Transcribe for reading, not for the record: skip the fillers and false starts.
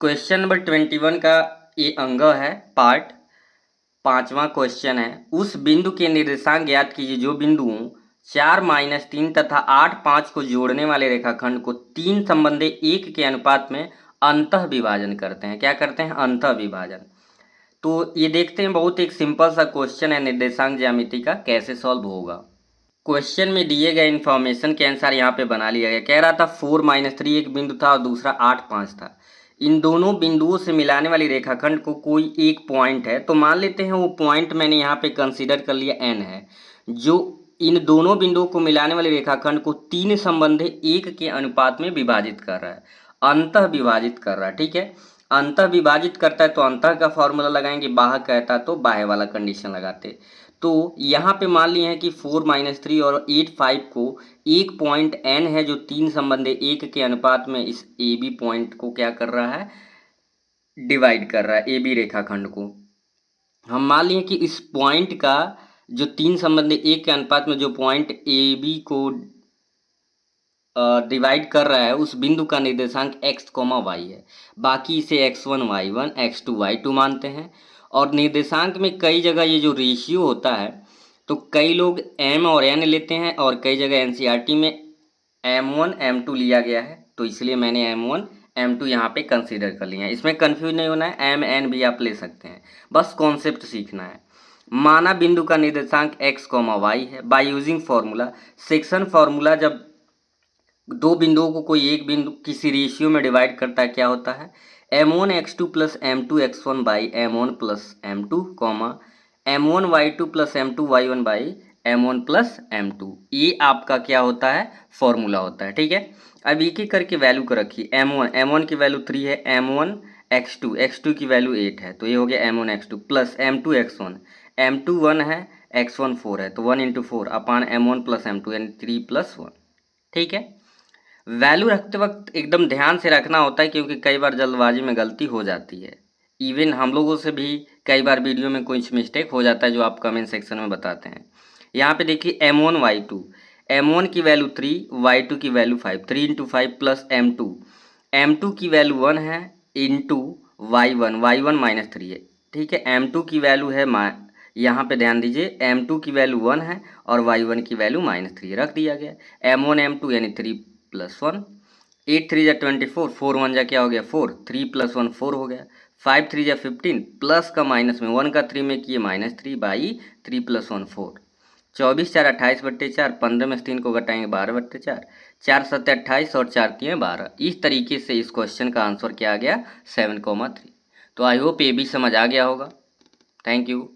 Question number 21 का ये अंग है पार्ट 5वां क्वेश्चन है। उस बिंदु के निर्देशांक ज्ञात कीजिए जो बिंदुओं 4-3 तथा 8-5 को जोड़ने वाले रेखाखंड को 3 संबंधी 1 के अनुपात में अंतः विभाजन करते हैं। क्या करते हैं? अंतः विभाजन। तो ये देखते हैं, बहुत एक सिंपल सा क्वेश्चन है निर्देशांक ज्यामिति का, कैसे सॉल्व होगा। क्वेश्चन में दिए गए इन्फॉर्मेशन के अनुसार यहाँ पे बना लिया गया। कह रहा था 4-3 एक बिंदु था और दूसरा 8-5 था। इन दोनों बिंदुओं से मिलाने वाली रेखाखंड को कोई एक पॉइंट है, तो मान लेते हैं वो पॉइंट मैंने यहाँ पे कंसीडर कर लिया n है, जो इन दोनों बिंदुओं को मिलाने वाले रेखाखंड को 3 संबंधी 1 के अनुपात में विभाजित कर रहा है, अंतः विभाजित कर रहा है। ठीक है, अंतः विभाजित करता है तो अंतः का फॉर्मूला लगाएंगे, बाह्य कहता है तो बाह्य वाला कंडीशन लगाते। तो यहाँ पे मान लिए हैं कि 4-3 और 8-5 को एक पॉइंट n है जो 3 संबंधी 1 के अनुपात में इस ए बी पॉइंट को क्या कर रहा है? डिवाइड कर रहा है, ए बी रेखाखंड को। हम मान लिए कि इस पॉइंट का जो 3 संबंधी 1 के अनुपात में जो पॉइंट ए बी को डिवाइड कर रहा है, उस बिंदु का निर्देशांक x, y है। बाकी इसे x1 y1 x2 y2 मानते हैं। और निर्देशांक में कई जगह ये जो रेशियो होता है, तो कई लोग m और n लेते हैं और कई जगह एनसीईआरटी में m1 m2 लिया गया है, तो इसलिए मैंने m1 m2 यहाँ पे कंसीडर कर लिया है। इसमें कंफ्यूज नहीं होना है, m n भी आप ले सकते हैं, बस कॉन्सेप्ट सीखना है। माना बिंदु का निर्देशांक x, y है। By using formula, section formula, जब दो बिंदुओं को कोई एक बिंदु किसी रेशियो में डिवाइड करता है, क्या होता है? m1 x2 plus m2 x1 by m1 plus m2, m1 y2 plus m2 y1 by m1 plus m2। ये आपका क्या होता है? फॉर्मूला होता है। ठीक है, अब एक एक करके वैल्यू को रखिए। m1 की वैल्यू 3 है, m1 x2 की वैल्यू 8 है, तो ये हो गया m1 x2 plus m2 x1, m2 1 है, x1 4 है, तो 1 इंटू 4 अपान m1 प्लस m2 यानी 3 प्लस 1। ठीक है, वैल्यू रखते वक्त एकदम ध्यान से रखना होता है, क्योंकि कई बार जल्दबाजी में गलती हो जाती है। इवन हम लोगों से भी कई बार वीडियो में कुछ मिस्टेक हो जाता है, जो आप कमेंट सेक्शन में बताते हैं। यहाँ पे देखिए m1 y2, m1 की वैल्यू 3, y2 की value 5, 3 into 5 plus m2, m2 की वैल्यू 1 है इंटू y1 माइनस 3 है। ठीक है, m2 की वैल्यू है, यहाँ पे ध्यान दीजिए, m2 की वैल्यू 1 है और y1 की वैल्यू -3 रख दिया गया। m1 m2 यानी 3 प्लस 1, 8 3 जा 24, 4 1 जा क्या हो गया 4, 3 प्लस 1 4 हो गया, 5 3 जा 15, प्लस का माइनस में 1 का 3 में किए -3 बाई 3 प्लस 1 4, 24 4 28/4, 15 में से 3 को घटाएंगे 12/4, 4 7 28 और 4 3 12। इस तरीके से इस क्वेश्चन का आंसर क्या आ गया? 7,3। तो आई होप ये भी समझ आ गया होगा। Thank you.